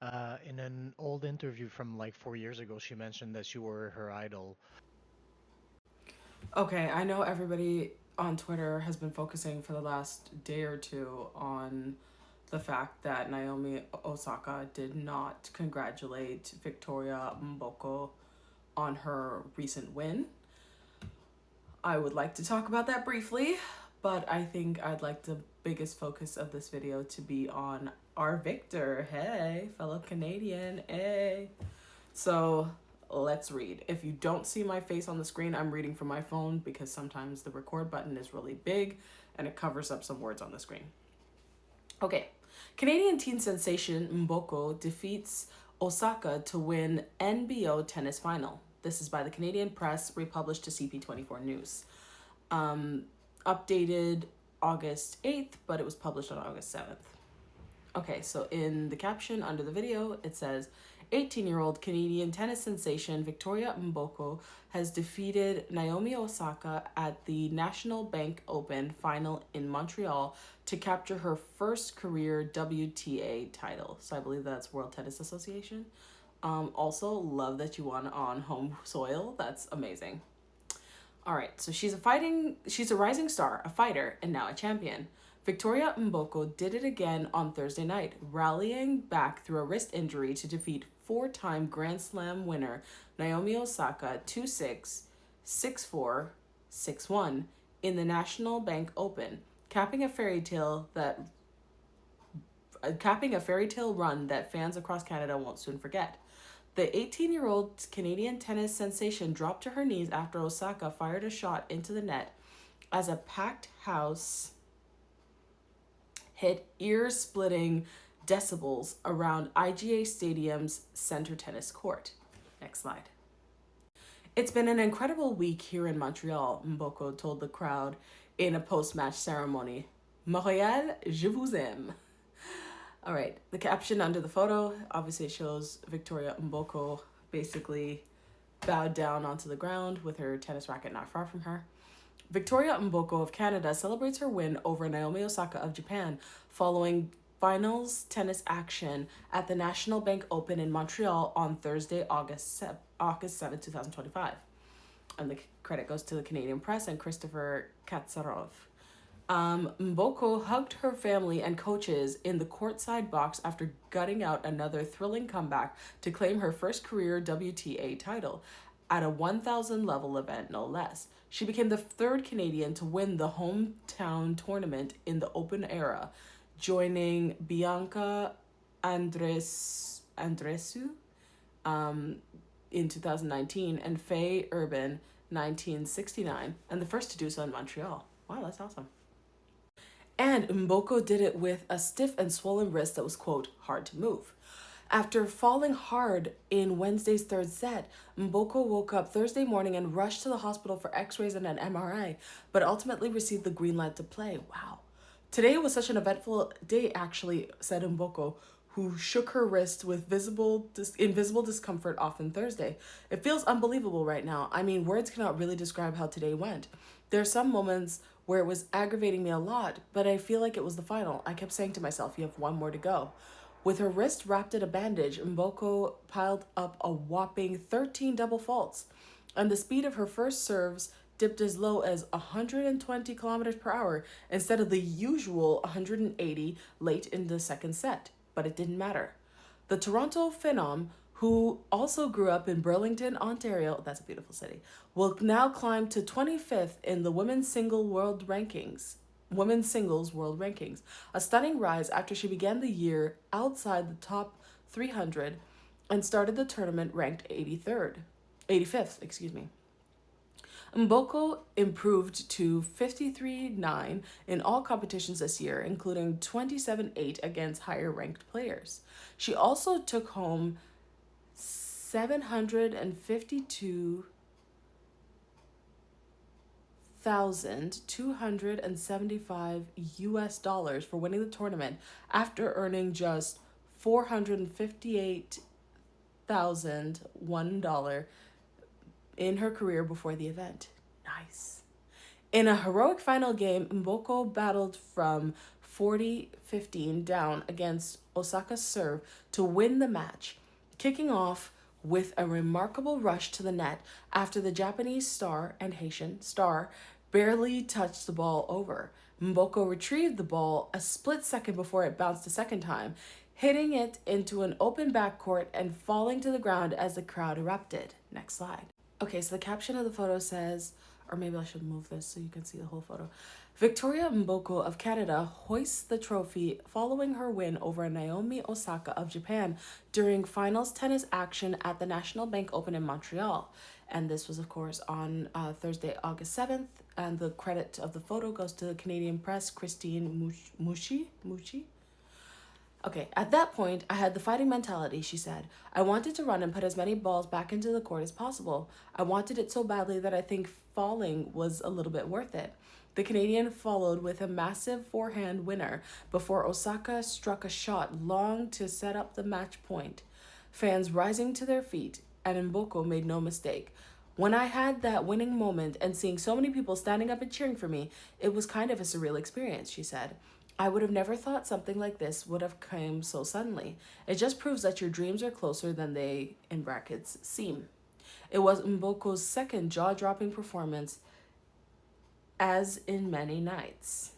In an old interview from like 4 years ago, she mentioned that you were her idol. Okay, I know everybody on Twitter has been focusing for the last day or two on the fact that Naomi Osaka did not congratulate Victoria Mboko on her recent win. I would like to talk about that briefly, but I think I'd like the biggest focus of this video to be on our victor. Hey, fellow Canadian. Hey. So let's read. If you don't see my face on the screen, I'm reading from my phone because sometimes the record button is really big and it covers up some words on the screen. Okay. Canadian teen sensation Mboko defeats Osaka to win NBO tennis final. This is by the Canadian Press, republished to CP24 News. Updated August 8th, but it was published on August 7th. Okay, so in the caption under the video, it says 18-year-old Canadian tennis sensation Victoria Mboko has defeated Naomi Osaka at the National Bank Open final in Montreal to capture her first career WTA title. So I believe that's World Tennis Association. Also, love that you won on home soil. That's amazing. All right, so she's a rising star, a fighter, and now a champion. Victoria Mboko did it again on Thursday night, rallying back through a wrist injury to defeat four-time Grand Slam winner Naomi Osaka 2-6, 6-4, 6-1 in the National Bank Open, capping a fairy tale run that fans across Canada won't soon forget. The 18-year-old Canadian tennis sensation dropped to her knees after Osaka fired a shot into the net as a packed house hit ear-splitting decibels around IGA Stadium's center tennis court. Next slide. It's been an incredible week here in Montreal, Mboko told the crowd in a post-match ceremony. Montréal, je vous aime. All right, the caption under the photo obviously shows Victoria Mboko basically bowed down onto the ground with her tennis racket not far from her. Victoria Mboko of Canada celebrates her win over Naomi Osaka of Japan following finals tennis action at the National Bank Open in Montreal on Thursday, August 7, 2025. And the credit goes to the Canadian Press and Christopher Katsarov. Mboko hugged her family and coaches in the courtside box after gutting out another thrilling comeback to claim her first career WTA title at a 1,000 level event, no less. She became the third Canadian to win the hometown tournament in the Open era, joining Bianca Andreescu in 2019 and Faye Urban 1969, and the first to do so in Montreal. Wow, that's awesome. And Mboko did it with a stiff and swollen wrist that was, quote, hard to move. After falling hard in Wednesday's third set, Mboko woke up Thursday morning and rushed to the hospital for x-rays and an MRI, but ultimately received the green light to play. Wow. Today was such an eventful day, actually, said Mboko, who shook her wrist with invisible discomfort off on Thursday. It feels unbelievable right now. I mean, words cannot really describe how today went. There are some moments where it was aggravating me a lot, but I feel like it was the final. I kept saying to myself, you have one more to go. With her wrist wrapped in a bandage, Mboko piled up a whopping 13 double faults, and the speed of her first serves dipped as low as 120 kilometers per hour instead of the usual 180 late in the second set. But it didn't matter. The Toronto Phenom, who also grew up in Burlington, Ontario, that's a beautiful city, will now climb to 25th in the women's singles world rankings, a stunning rise after she began the year outside the top 300 and started the tournament ranked 85th, excuse me. Mboko improved to 53-9 in all competitions this year, including 27-8 against higher ranked players. She also took home 752,275 US dollars for winning the tournament after earning just $458,001 in her career before the event. Nice. In a heroic final game, Mboko battled from 40-15 down against Osaka's serve to win the match, kicking off with a remarkable rush to the net after the Japanese star and Haitian star barely touched the ball over. Mboko retrieved the ball a split second before it bounced a second time, hitting it into an open backcourt and falling to the ground as the crowd erupted. Next slide. Okay, so the caption of the photo says, or maybe I should move this so you can see the whole photo. Victoria Mboko of Canada hoists the trophy following her win over Naomi Osaka of Japan during finals tennis action at the National Bank Open in Montreal. And this was, of course, on Thursday, August 7th. And the credit of the photo goes to the Canadian press, Christine Mouchy. Okay, at that point, I had the fighting mentality, she said. I wanted to run and put as many balls back into the court as possible. I wanted it so badly that I think falling was a little bit worth it. The Canadian followed with a massive forehand winner before Osaka struck a shot long to set up the match point. Fans rising to their feet, and Mboko made no mistake. When I had that winning moment and seeing so many people standing up and cheering for me, it was kind of a surreal experience, she said. I would have never thought something like this would have come so suddenly. It just proves that your dreams are closer than they, in brackets, seem. It was Mboko's second jaw-dropping performance, as in many nights.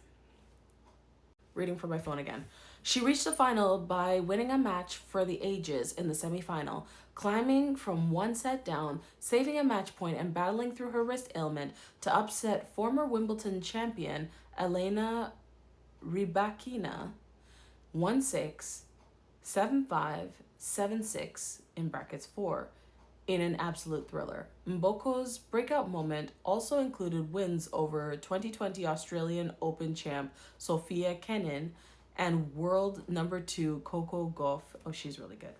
Reading from my phone again. She reached the final by winning a match for the ages in the semifinal, climbing from one set down, saving a match point, and battling through her wrist ailment to upset former Wimbledon champion Elena Rybakina 1-6, 7-5, 7-6 in brackets 4 in an absolute thriller. Mboko's breakout moment also included wins over 2020 Australian Open champ Sophia Kenin and world number 2 Coco Gauff. Oh, she's really good.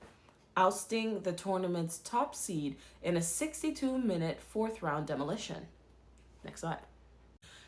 Ousting the tournament's top seed in a 62-minute fourth round demolition. Next slide.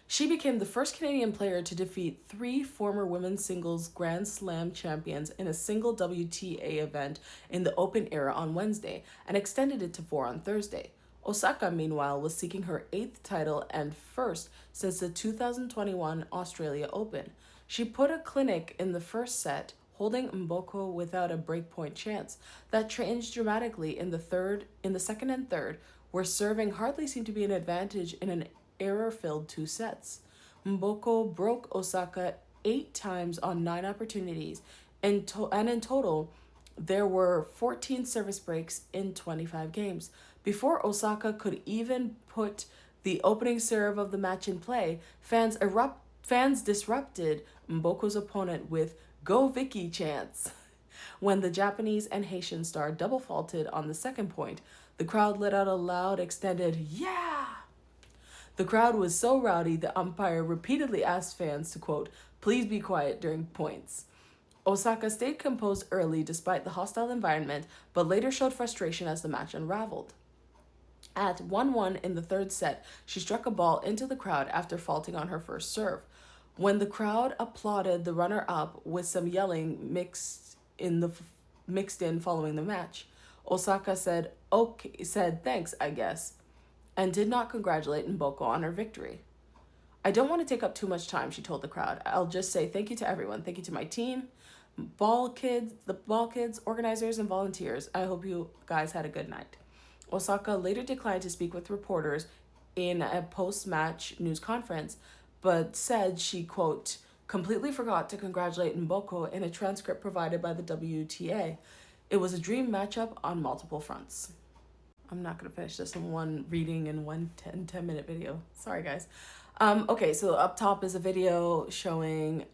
She became the first Canadian player to defeat 3 former women's singles Grand Slam champions in a single WTA event in the Open era on Wednesday and extended it to 4 on Thursday. Osaka, meanwhile, was seeking her 8th title and first since the 2021 Australia Open. She put a clinic in the first set, holding Mboko without a breakpoint chance. That changed dramatically in the second and third, where serving hardly seemed to be an advantage in an error-filled 2 sets. Mboko broke Osaka 8 times on 9 opportunities, and in total, there were 14 service breaks in 25 games. Before Osaka could even put the opening serve of the match in play, fans disrupted Mboko's opponent with "Go Vicky" chants. When the Japanese and Haitian star double faulted on the second point, the crowd let out a loud, extended "Yeah!" The crowd was so rowdy, the umpire repeatedly asked fans to, quote, "please be quiet" during points. Osaka stayed composed early despite the hostile environment, but later showed frustration as the match unraveled. At 1-1 in the third set, she struck a ball into the crowd after faulting on her first serve. When the crowd applauded the runner-up with some yelling mixed in following the match, Osaka said "thanks, I guess," and did not congratulate Mboko on her victory. "I don't want to take up too much time," she told the crowd. "I'll just say thank you to everyone. Thank you to my team, the ball kids, organizers, and volunteers. I hope you guys had a good night." Osaka later declined to speak with reporters in a post-match news conference, but said she, quote, "completely forgot to congratulate Mboko in a transcript provided by the WTA. It was a dream matchup on multiple fronts." I'm not going to finish this in one reading in one 10-minute video. Sorry, guys. Okay, so up top is a video showing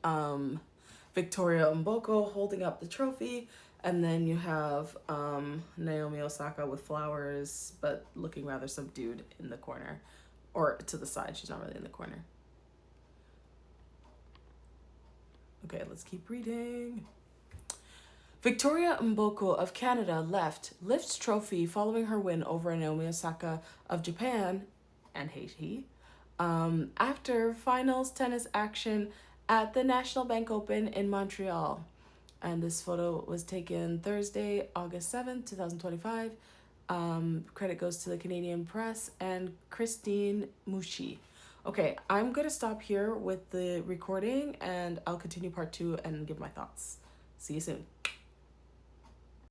Victoria Mboko holding up the trophy. And then you have Naomi Osaka with flowers, but looking rather subdued in the corner. Or to the side. She's not really in the corner. Okay, let's keep reading. Victoria Mboko of Canada lifts trophy following her win over Naomi Osaka of Japan and Haiti after finals tennis action at the National Bank Open in Montreal. And this photo was taken Thursday, August 7th, 2025. Credit goes to the Canadian press and Christine Mouchy. Okay, I'm going to stop here with the recording and I'll continue part 2 and give my thoughts. See you soon.